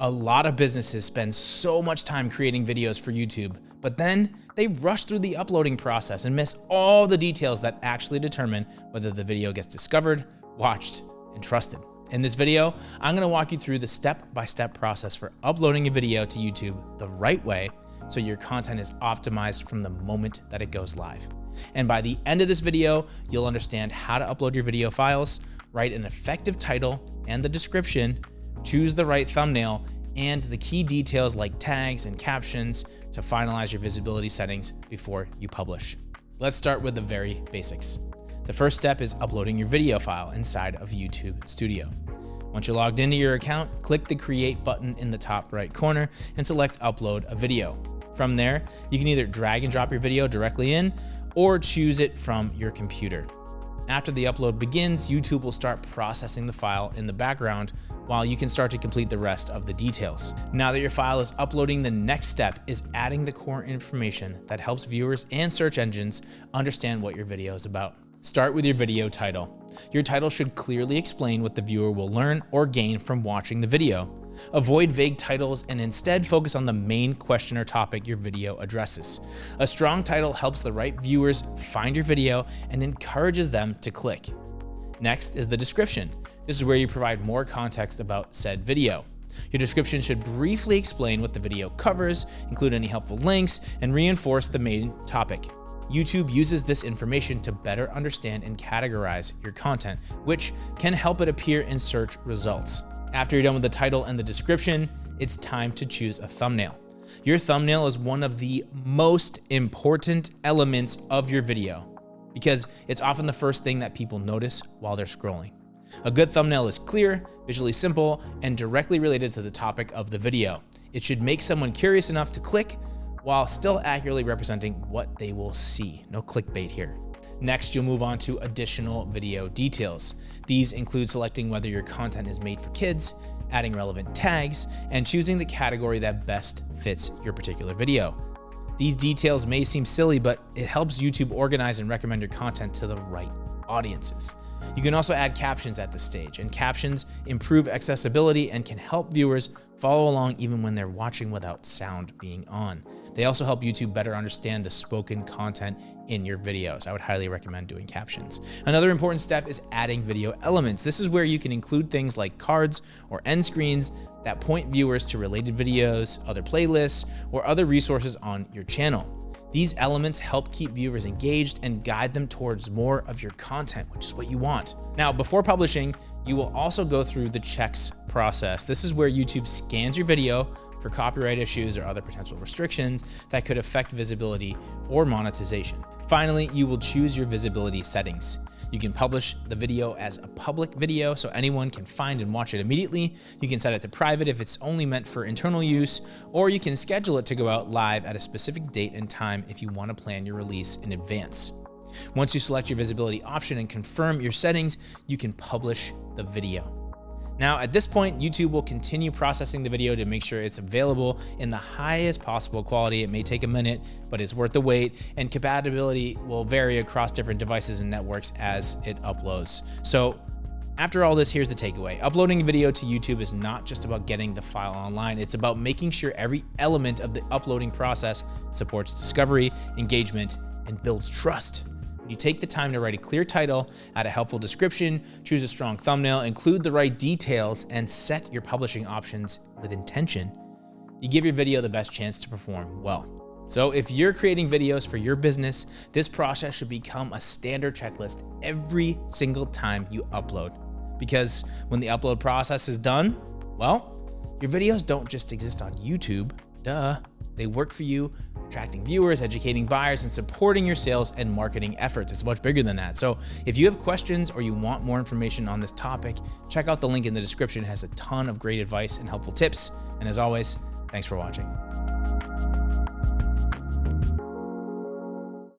A lot of businesses spend so much time creating videos for YouTube, but then they rush through the uploading process and miss all the details that actually determine whether the video gets discovered, watched, and trusted. In this video, I'm gonna walk you through the step-by-step process for uploading a video to YouTube the right way so your content is optimized from the moment that it goes live. And by the end of this video, you'll understand how to upload your video files, write an effective title and the description, choose the right thumbnail, and the key details like tags and captions to finalize your visibility settings before you publish. Let's start with the very basics. The first step is uploading your video file inside of YouTube Studio. Once you're logged into your account, click the Create button in the top right corner and select Upload a Video. From there, you can either drag and drop your video directly in or choose it from your computer. After the upload begins, YouTube will start processing the file in the background while you can start to complete the rest of the details. Now that your file is uploading, the next step is adding the core information that helps viewers and search engines understand what your video is about. Start with your video title. Your title should clearly explain what the viewer will learn or gain from watching the video. Avoid vague titles and instead focus on the main question or topic your video addresses. A strong title helps the right viewers find your video and encourages them to click. Next is the description. This is where you provide more context about said video. Your description should briefly explain what the video covers, include any helpful links, and reinforce the main topic. YouTube uses this information to better understand and categorize your content, which can help it appear in search results. After you're done with the title and the description, it's time to choose a thumbnail. Your thumbnail is one of the most important elements of your video because it's often the first thing that people notice while they're scrolling. A good thumbnail is clear, visually simple, and directly related to the topic of the video. It should make someone curious enough to click while still accurately representing what they will see. No clickbait here. Next, you'll move on to additional video details. These include selecting whether your content is made for kids, adding relevant tags, and choosing the category that best fits your particular video. These details may seem silly, but it helps YouTube organize and recommend your content to the right audiences. You can also add captions at this stage, and captions improve accessibility and can help viewers follow along even when they're watching without sound being on. They also help YouTube better understand the spoken content in your videos. I would highly recommend doing captions. Another important step is adding video elements. This is where you can include things like cards or end screens that point viewers to related videos, other playlists, or other resources on your channel. These elements help keep viewers engaged and guide them towards more of your content, which is what you want. Now, before publishing, you will also go through the checks process. This is where YouTube scans your video for copyright issues or other potential restrictions that could affect visibility or monetization. Finally, you will choose your visibility settings. You can publish the video as a public video so anyone can find and watch it immediately. You can set it to private if it's only meant for internal use, or you can schedule it to go out live at a specific date and time if you want to plan your release in advance. Once you select your visibility option and confirm your settings, you can publish the video. Now, at this point, YouTube will continue processing the video to make sure it's available in the highest possible quality. It may take a minute, but it's worth the wait, and compatibility will vary across different devices and networks as it uploads. So after all this, here's the takeaway. Uploading a video to YouTube is not just about getting the file online. It's about making sure every element of the uploading process supports discovery, engagement, and builds trust. When you take the time to write a clear title, add a helpful description, choose a strong thumbnail, include the right details, and set your publishing options with intention, you give your video the best chance to perform well. So if you're creating videos for your business, this process should become a standard checklist every single time you upload. Because when the upload process is done, well, your videos don't just exist on YouTube, duh. They work for you, attracting viewers, educating buyers, and supporting your sales and marketing efforts. It's much bigger than that. So if you have questions or you want more information on this topic, check out the link in the description. It has a ton of great advice and helpful tips. And as always, thanks for watching.